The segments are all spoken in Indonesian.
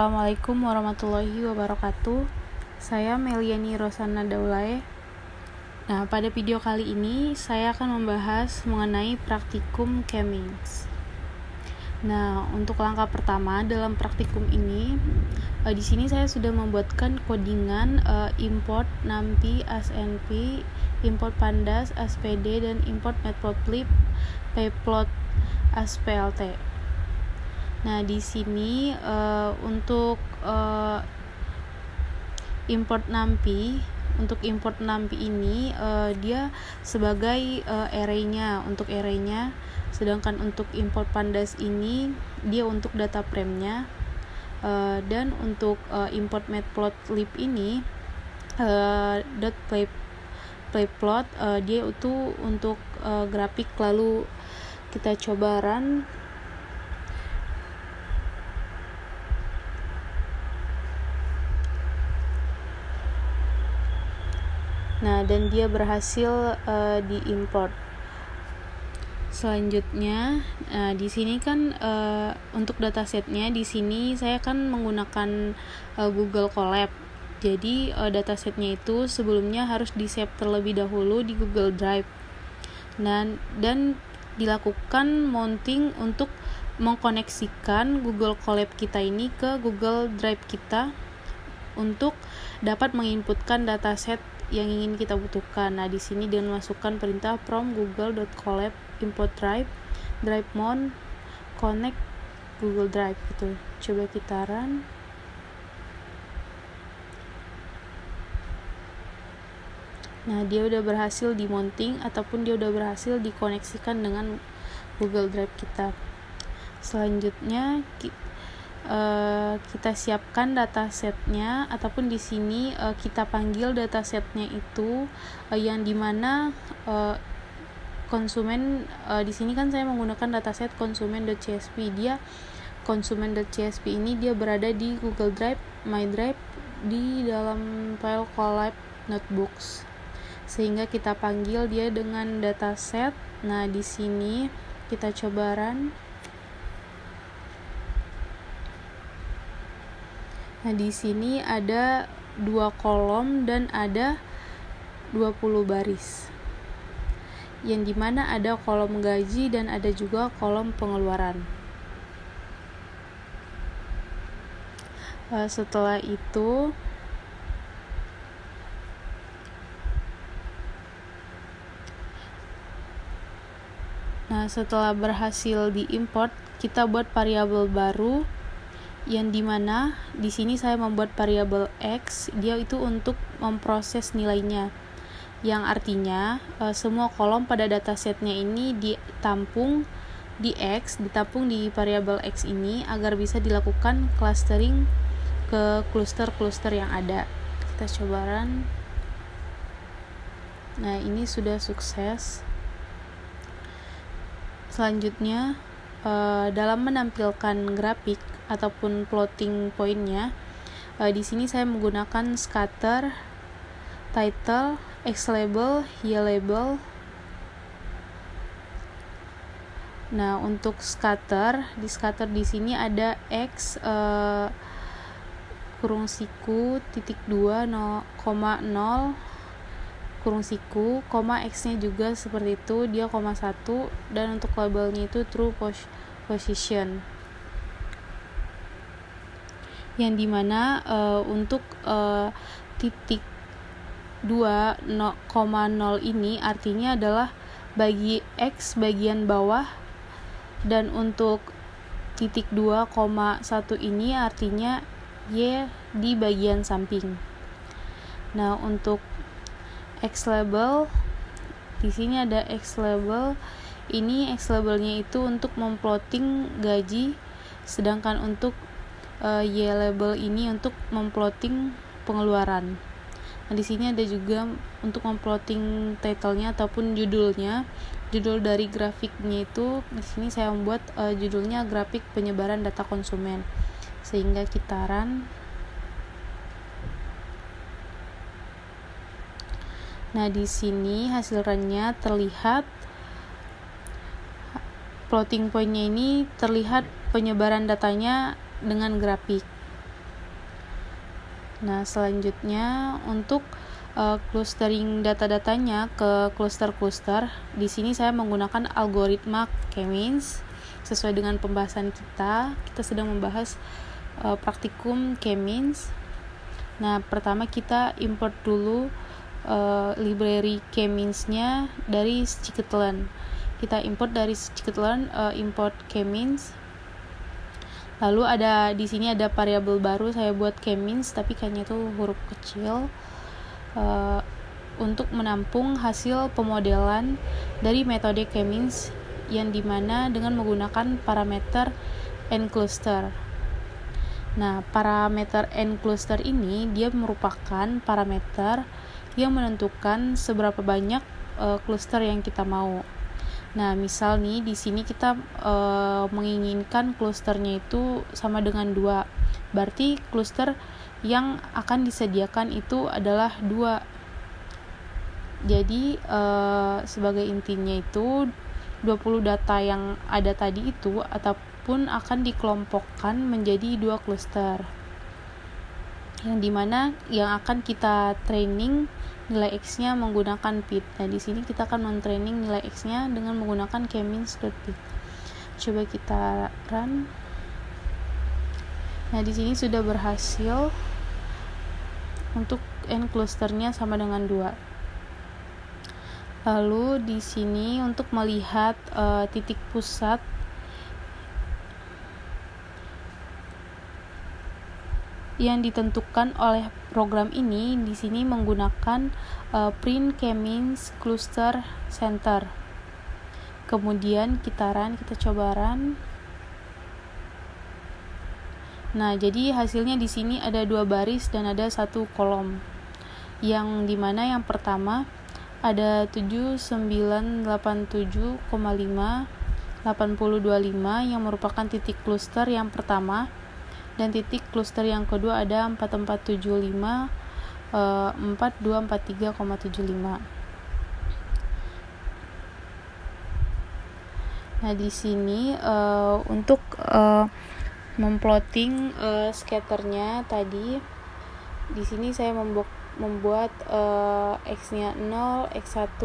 Assalamualaikum warahmatullahi wabarakatuh. Saya Meliani Rosana Daulae. Nah, pada video kali ini saya akan membahas mengenai praktikum Chemings. Nah, untuk langkah pertama dalam praktikum ini, di sini saya sudah membuatkan codingan import NumPy ASNP, import Pandas ASPD, dan import Matplotlib Pyplot ASPLT. Nah, di sini untuk import NumPy ini dia sebagai array-nya, untuk array-nya, sedangkan untuk import Pandas ini dia untuk data frame-nya, dan untuk import Matplotlib ini .pyplot dia itu untuk grafik. Lalu kita coba run. Nah, dan dia berhasil diimport. Selanjutnya, di sini kan untuk datasetnya di sini saya kan menggunakan Google Colab. Jadi datasetnya itu sebelumnya harus di-save terlebih dahulu di Google Drive. Dan dilakukan mounting untuk mengkoneksikan Google Colab kita ini ke Google Drive kita untuk dapat menginputkan dataset yang ingin kita butuhkan. Nah, di sini dengan masukkan perintah from google.colab import drive mount connect Google Drive gitu. Coba kita run. Nah, dia udah berhasil di-mounting ataupun dia udah berhasil dikoneksikan dengan Google Drive kita. Selanjutnya kita siapkan datasetnya, ataupun di sini kita panggil datasetnya itu yang dimana konsumen, di sini kan saya menggunakan dataset konsumen.csv. Dia konsumen.csv ini dia berada di Google Drive, My Drive, di dalam file Colab Notebooks, sehingga kita panggil dia dengan dataset. Nah, di sini kita coba run. Nah, di sini ada 2 kolom dan ada 20 baris. Yang dimana ada kolom gaji dan ada juga kolom pengeluaran. Setelah itu setelah berhasil diimport, kita buat variabel baru yang dimana di sini saya membuat variabel x. Dia itu untuk memproses nilainya, yang artinya semua kolom pada datasetnya ini ditampung di x, ditampung di variabel x ini agar bisa dilakukan clustering ke cluster-cluster yang ada. Kita coba run. Nah, ini sudah sukses. Selanjutnya, dalam menampilkan grafik ataupun plotting pointnya, di sini saya menggunakan scatter, title, x label, y label. Nah, untuk scatter di sini ada x kurung siku titik 2 0,0 kurung siku, koma x-nya juga seperti itu, dia koma 1, dan untuk labelnya itu true position. Yang dimana untuk titik 2,0 ini artinya adalah bagi x bagian bawah, dan untuk titik 2,1 ini artinya y di bagian samping. Nah, untuk X label di sini ada X label. Ini X labelnya itu untuk memplotting gaji, sedangkan untuk Y label ini untuk memplotting pengeluaran. Nah, di sini ada juga untuk memplotting title-nya ataupun judulnya. Judul dari grafiknya itu di sini saya membuat judulnya grafik penyebaran data konsumen. Sehingga kita run. Nah, di sini hasil runnya terlihat plotting point-nya ini terlihat penyebaran datanya dengan grafik. Nah, selanjutnya untuk clustering data-datanya ke cluster-cluster, di sini saya menggunakan algoritma K-means. Sesuai dengan pembahasan kita sedang membahas praktikum K-means. Nah, pertama kita import dulu library K-means-nya dari scikit-learn. Kita import dari scikit-learn, import K-means. Lalu di sini ada variabel baru saya buat K-means, tapi kayaknya itu huruf kecil, untuk menampung hasil pemodelan dari metode K-means yang dimana dengan menggunakan parameter nCluster. Nah, parameter nCluster ini dia merupakan parameter yang menentukan seberapa banyak cluster yang kita mau. Nah, misal nih di sini kita menginginkan clusternya itu sama dengan 2. Berarti cluster yang akan disediakan itu adalah 2. Jadi sebagai intinya itu 20 data yang ada tadi itu ataupun akan dikelompokkan menjadi 2 cluster. Yang dimana yang akan kita training nilai X-nya menggunakan fit. Nah, di sini kita akan men-training nilai X-nya dengan menggunakan K-means.fit. Coba kita run. Nah, di sini sudah berhasil untuk n clusternya sama dengan 2. Lalu di sini untuk melihat titik pusat yang ditentukan oleh program ini, di sini menggunakan print K-means cluster center. Kemudian kita coba run. Nah, jadi hasilnya di sini ada 2 baris dan ada 1 kolom. Yang dimana yang pertama ada 7987,5 8025 yang merupakan titik cluster yang pertama, dan titik cluster yang kedua ada 4475 4243,75. Nah, di sini untuk memplotting scatternya tadi, di sini saya membuat X-nya 0, X1,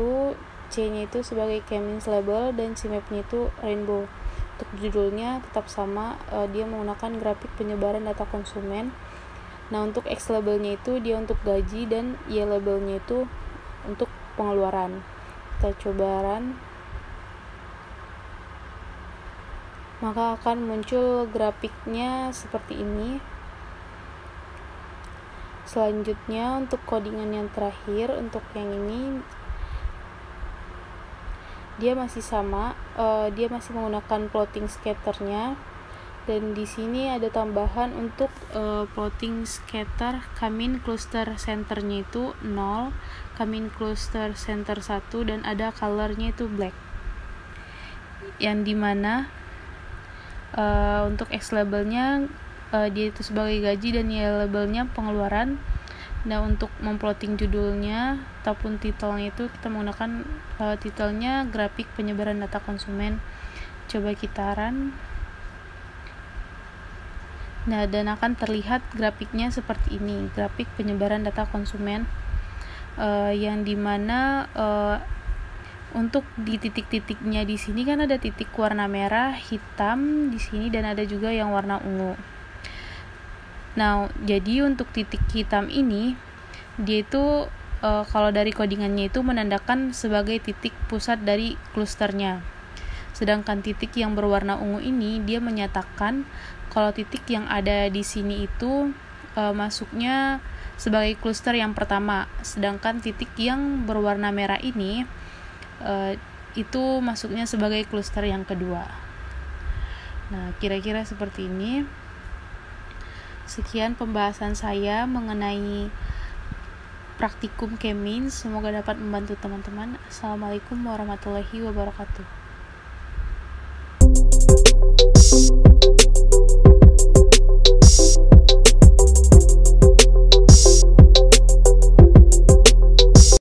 C-nya itu sebagai K-means label, dan CMap-nya itu rainbow. Untuk judulnya tetap sama, dia menggunakan grafik penyebaran data konsumen. Nah, untuk X labelnya itu dia untuk gaji, dan Y labelnya itu untuk pengeluaran. Kita coba run. Maka akan muncul grafiknya seperti ini. Selanjutnya untuk codingan yang terakhir, untuk yang ini dia masih sama, dia masih menggunakan plotting scatternya, dan di sini ada tambahan untuk plotting scatter K-means cluster centernya itu 0, K-means cluster center 1, dan ada colornya itu black, yang dimana untuk X labelnya dia itu sebagai gaji, dan Y labelnya pengeluaran. Nah, untuk memplotting judulnya ataupun titelnya itu kita menggunakan titelnya grafik penyebaran data konsumen. Coba kita run. Nah, dan akan terlihat grafiknya seperti ini, grafik penyebaran data konsumen, yang dimana untuk di titik-titiknya di sini kan ada titik warna merah, hitam di sini, dan ada juga yang warna ungu. Nah, jadi untuk titik hitam ini dia itu kalau dari codingannya itu menandakan sebagai titik pusat dari clusternya. Sedangkan titik yang berwarna ungu ini dia menyatakan kalau titik yang ada di sini itu masuknya sebagai cluster yang pertama. Sedangkan titik yang berwarna merah ini itu masuknya sebagai cluster yang kedua. Nah, kira-kira seperti ini. Sekian pembahasan saya mengenai praktikum K-means. Semoga dapat membantu teman-teman. Assalamualaikum warahmatullahi wabarakatuh.